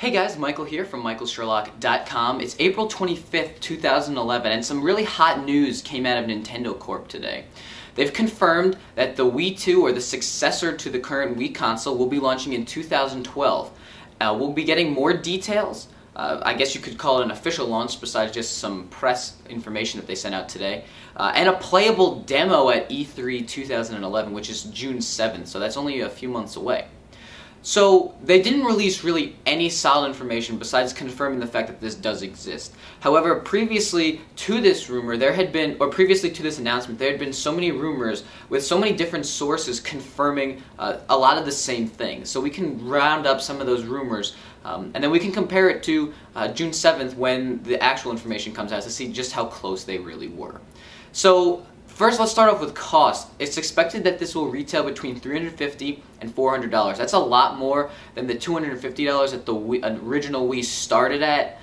Hey guys, Michael here from michaelsherlock.com. It's April 25th, 2011, and some really hot news came out of Nintendo Corp today. They've confirmed that the Wii 2, or the successor to the current Wii console, will be launching in 2012. We'll be getting more details. I guess you could call it an official launch besides just some press information that they sent out today. And a playable demo at E3 2011, which is June 7th, so that's only a few months away. So they didn't release really any solid information besides confirming the fact that this does exist. However, previously to this rumor, previously to this announcement, there had been so many rumors with so many different sources confirming a lot of the same things. So we can round up some of those rumors and then we can compare it to June 7th when the actual information comes out to see just how close they really were. So first, let's start off with cost. It's expected that this will retail between $350 and $400. That's a lot more than the $250 that the original Wii started at.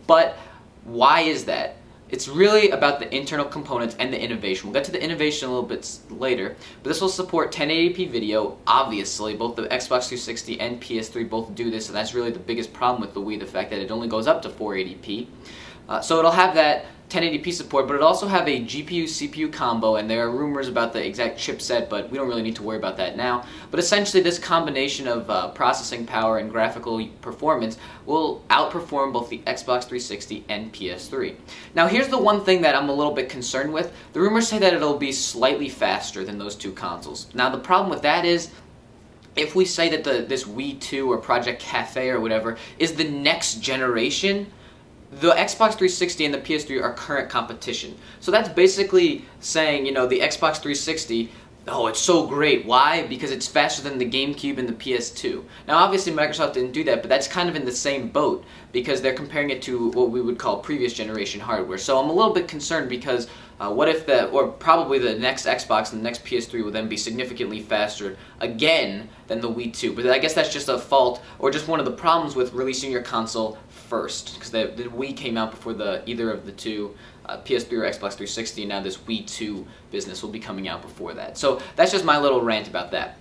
But why is that? It's really about the internal components and the innovation. We'll get to the innovation a little bit later, but this will support 1080p video, obviously. Both the Xbox 360 and PS3 both do this, and that's really the biggest problem with the Wii, the fact that it only goes up to 480p. So it'll have that 1080p support, but it'll also have a GPU-CPU combo, and there are rumors about the exact chipset, but we don't really need to worry about that now. But essentially this combination of processing power and graphical performance will outperform both the Xbox 360 and PS3. Now here's the one thing that I'm a little bit concerned with. The rumors say that it'll be slightly faster than those two consoles. Now the problem with that is, if we say that this Wii 2 or Project Cafe or whatever is the next generation, the Xbox 360 and the PS3 are current competition. So that's basically saying, you know, the Xbox 360, oh, it's so great. Why? Because it's faster than the GameCube and the PS2. Now, obviously, Microsoft didn't do that, but that's kind of in the same boat because they're comparing it to what we would call previous generation hardware. So I'm a little bit concerned because what if probably the next Xbox and the next PS3 will then be significantly faster again than the Wii 2. But I guess that's just a fault or just one of the problems with releasing your console first, because the Wii came out before either of the two, PS3 or Xbox 360, and now this Wii 2 business will be coming out before that. So that's just my little rant about that.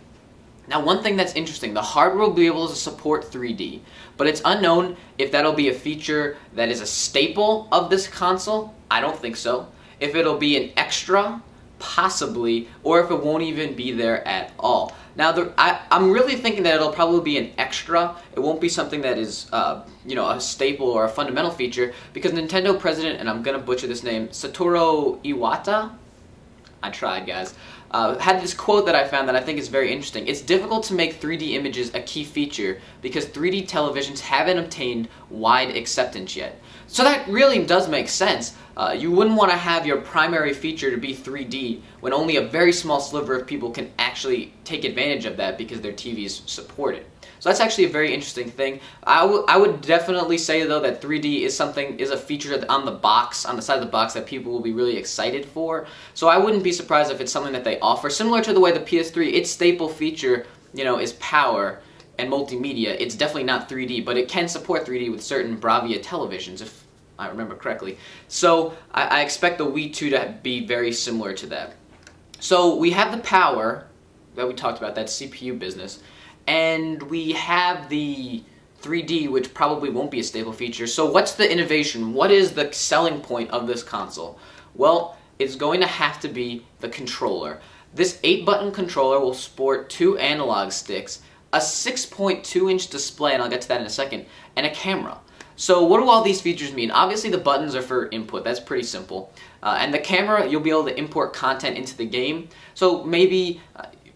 Now, one thing that's interesting, the hardware will be able to support 3D, but it's unknown if that'll be a feature that is a staple of this console. I don't think so. If it'll be an extra, possibly, or if it won't even be there at all. Now, I'm really thinking that it'll probably be an extra. It won't be something that is, you know, a staple or a fundamental feature, because Nintendo president, and I'm going to butcher this name, Satoru Iwata, I tried, guys, had this quote that I found that I think is very interesting. It's difficult to make 3D images a key feature because 3D televisions haven't obtained wide acceptance yet. So that really does make sense. You wouldn't want to have your primary feature to be 3D when only a very small sliver of people can actually take advantage of that because their TVs support it. So that's actually a very interesting thing. I would definitely say, though, that 3D is a feature on the box, on the side of the box, that people will be really excited for. So I wouldn't be surprised if it's something that they offer. Similar to the way the PS3, its staple feature, you know, is power and multimedia. It's definitely not 3D, but it can support 3D with certain Bravia televisions, if I remember correctly. So I expect the Wii 2 to be very similar to that. So we have the power that we talked about, that CPU business, and we have the 3D, which probably won't be a staple feature. So what's the innovation? What is the selling point of this console? Well, it's going to have to be the controller. This 8-button controller will sport 2 analog sticks, a 6.2-inch display, and I'll get to that in a second, and a camera. So what do all these features mean? Obviously the buttons are for input, that's pretty simple. And the camera, you'll be able to import content into the game. So maybe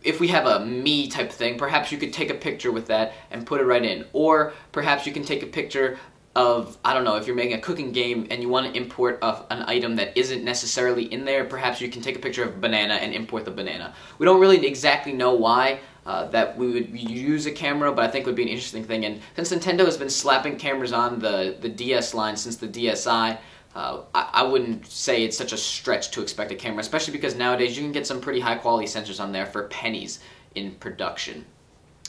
if we have a me type thing, perhaps you could take a picture with that and put it right in. Or perhaps you can take a picture of, I don't know, if you're making a cooking game and you want to import an item that isn't necessarily in there, perhaps you can take a picture of a banana and import the banana. We don't really exactly know why that we would use a camera, but I think it would be an interesting thing. And since Nintendo has been slapping cameras on the DS line since the DSi, I wouldn't say it's such a stretch to expect a camera, especially because nowadays you can get some pretty high quality sensors on there for pennies in production.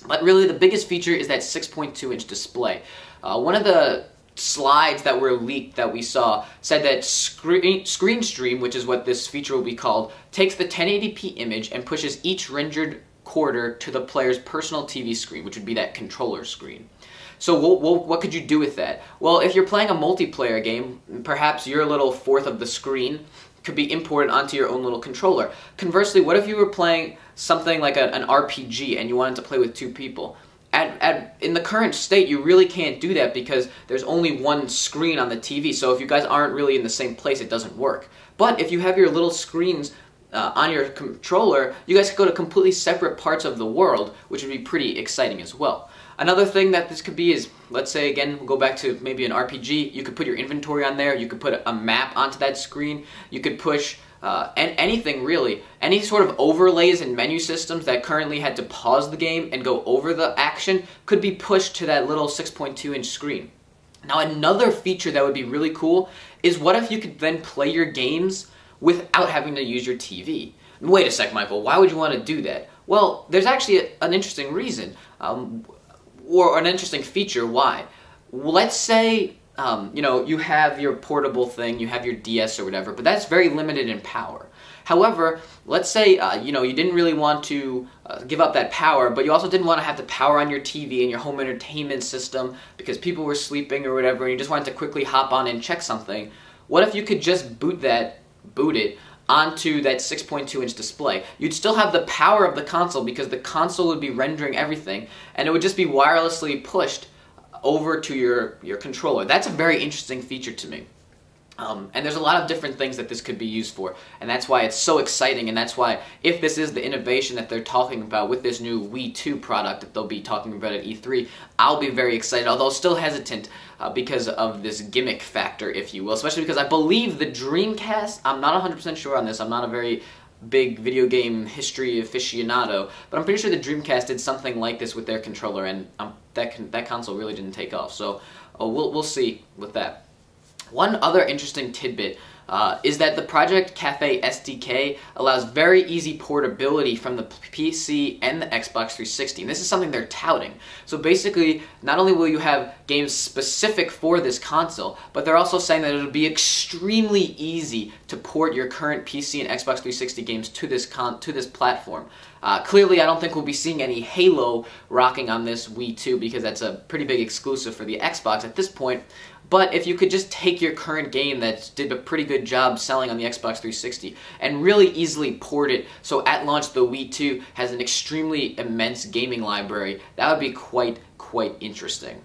But really the biggest feature is that 6.2-inch display. One of the slides that were leaked that we saw said that Screen Stream, which is what this feature will be called, takes the 1080p image and pushes each rendered quarter to the player's personal TV screen, which would be that controller screen. So what could you do with that? Well, if you're playing a multiplayer game, perhaps your little fourth of the screen could be imported onto your own little controller. Conversely, what if you were playing something like an RPG and you wanted to play with two people? In the current state, you really can't do that because there's only one screen on the TV, so if you guys aren't really in the same place, it doesn't work. But if you have your little screens on your controller, you guys could go to completely separate parts of the world, which would be pretty exciting as well. Another thing that this could be is, let's say again, we'll go back to maybe an RPG, you could put your inventory on there, you could put a map onto that screen, you could push anything really. Any sort of overlays and menu systems that currently had to pause the game and go over the action could be pushed to that little 6.2-inch screen. Now another feature that would be really cool is what if you could then play your games without having to use your TV? Wait a sec, Michael, why would you want to do that? Well, there's actually an interesting reason, or an interesting feature why. Let's say you have your portable thing, you have your DS or whatever, but that's very limited in power. However, let's say you didn't really want to give up that power, but you also didn't want to have to power on your TV and your home entertainment system because people were sleeping or whatever, and you just wanted to quickly hop on and check something. What if you could just boot it onto that 6.2-inch display? You'd still have the power of the console because the console would be rendering everything, and it would just be wirelessly pushed over to your controller. That's a very interesting feature to me. And there's a lot of different things that this could be used for, and that's why it's so exciting, and that's why if this is the innovation that they're talking about with this new Wii 2 product that they'll be talking about at E3, I'll be very excited, although still hesitant because of this gimmick factor, if you will, especially because I believe the Dreamcast, I'm not 100% sure on this, I'm not a very big video game history aficionado, but I'm pretty sure the Dreamcast did something like this with their controller, and that console really didn't take off, so we'll see with that. One other interesting tidbit is that the Project Cafe SDK allows very easy portability from the PC and the Xbox 360, and this is something they're touting. So basically, not only will you have games specific for this console, but they're also saying that it'll be extremely easy to port your current PC and Xbox 360 games to this platform. Clearly, I don't think we'll be seeing any Halo rocking on this Wii 2 because that's a pretty big exclusive for the Xbox at this point. But if you could just take your current game that did a pretty good job selling on the Xbox 360 and really easily port it so at launch the Wii 2 has an extremely immense gaming library, that would be quite interesting.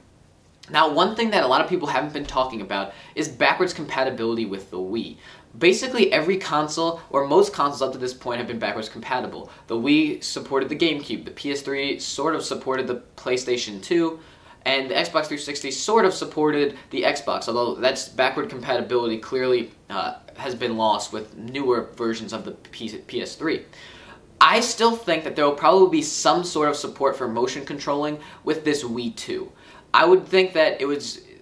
Now, one thing that a lot of people haven't been talking about is backwards compatibility with the Wii. Basically, every console, or most consoles up to this point, have been backwards compatible. The Wii supported the GameCube, the PS3 sort of supported the PlayStation 2, and the Xbox 360 sort of supported the Xbox, although that's backward compatibility clearly has been lost with newer versions of the PS3. I still think that there will probably be some sort of support for motion controlling with this Wii 2. I would think that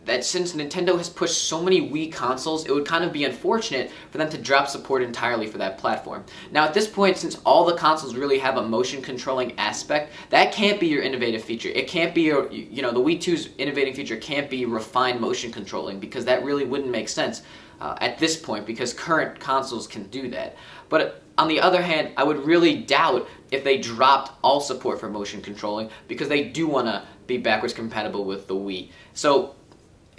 that since Nintendo has pushed so many Wii consoles, it would kind of be unfortunate for them to drop support entirely for that platform. Now at this point, since all the consoles really have a motion controlling aspect, that can't be your innovative feature. It can't be your, the Wii 2's innovating feature can't be refined motion controlling because that really wouldn't make sense at this point because current consoles can do that. But on the other hand, I would really doubt if they dropped all support for motion controlling because they do want to be backwards compatible with the Wii. So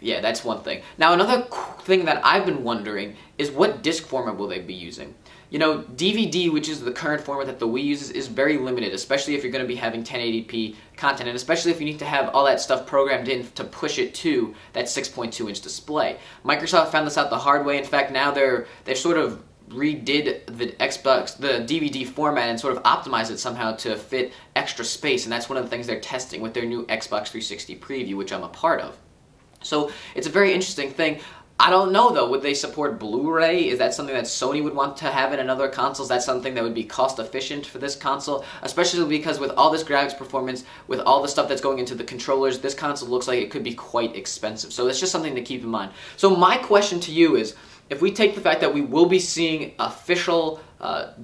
yeah, that's one thing. Now, another thing that I've been wondering is what disc format will they be using? DVD, which is the current format that the Wii uses, is very limited, especially if you're going to be having 1080p content, and especially if you need to have all that stuff programmed in to push it to that 6.2-inch display. Microsoft found this out the hard way. In fact, now they've sort of redid the DVD format and sort of optimized it somehow to fit extra space, and that's one of the things they're testing with their new Xbox 360 preview, which I'm a part of. So it's a very interesting thing. I don't know though, would they support Blu-ray? Is that something that Sony would want to have in another console? Is that something that would be cost efficient for this console? Especially because with all this graphics performance, with all the stuff that's going into the controllers, this console looks like it could be quite expensive. So it's just something to keep in mind. So my question to you is, if we take the fact that we will be seeing official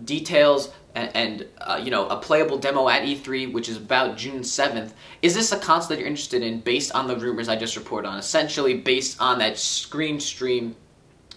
details and a playable demo at E3, which is about June 7th, is this a console that you're interested in based on the rumors I just reported on? Essentially based on that screen stream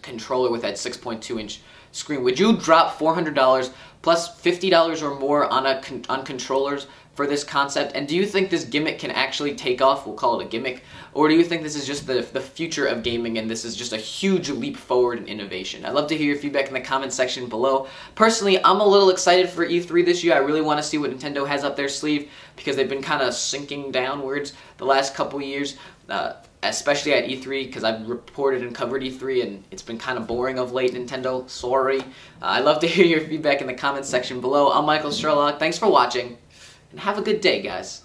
controller with that 6.2-inch screen. Would you drop $400 plus $50 or more on controllers for this concept? And do you think this gimmick can actually take off? We'll call it a gimmick. Or do you think this is just the future of gaming and this is just a huge leap forward in innovation? I'd love to hear your feedback in the comment section below. Personally, I'm a little excited for E3 this year. I really want to see what Nintendo has up their sleeve because they've been kind of sinking downwards the last couple years, especially at E3 because I've reported and covered E3 and it's been kind of boring of late, Nintendo. Sorry. I'd love to hear your feedback in the comment section below. I'm Michael Sherlock. Thanks for watching and have a good day, guys.